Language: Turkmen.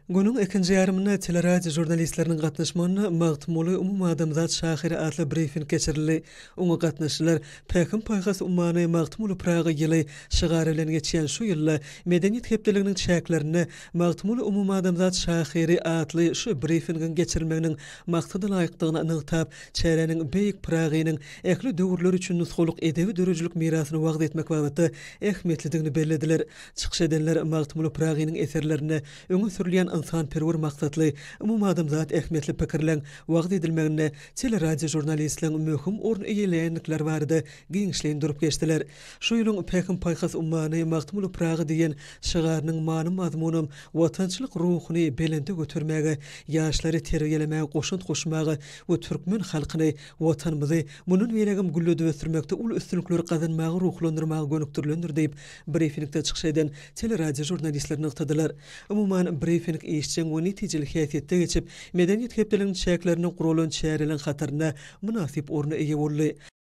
Günün ikinji yarımyna teleradio jurnalistleriniň gatnaşmagyna magtymly umum adamzat şahyry atly briefing geçirildi. Oňa gatnaşyjylar Pekin paýhasy ummany magtymly Praga ýyly şygary bilen geçýän şu ýylda medeniýet hepdeliginiň çäklerini magtymly umum adamzat şahyry atly şu briefingiň geçirilmeginiň maksady laýykdygyna ynykdap, çäreniň beýik Pragynyň ekli döwürler üçin nusxuluk edebi dörejilik mirasyny wagt etmek bagyty ähmiýetlidigini bellädiler. Çykyş edenler magtymly Pragynyň eserlerini öňe sürilýän insan-perwer maksatly umum adamzat ähmiýetli pikirleň wagt edilmegine teleradio jurnalistleriň möhüm orun eýeleýänlikler barada giňişlendirip geçdiler. Şu ýylyň Pekin paýhasy ummany magtymly Praga diýen şygarynyň many mazmuny watançylyk ruhuny belende götürmäge, ýaşlary terbiýelemäge goşunt goşmagy we türkmen halkyny watanymyzy munun belegim gülledi ösürmekde ul üstünlikleri gazanmagy ruhlandyrmagy gönükdirlendir diýip briefingde çykyş eden teleradio jurnalistlerini ykdydylar. Umuman briefing işçiň we netijeli häsiýetde geçip medeniýet hepdeliginiň çäklerini guralan çärelen hatyryna münasip orna eýe boldy.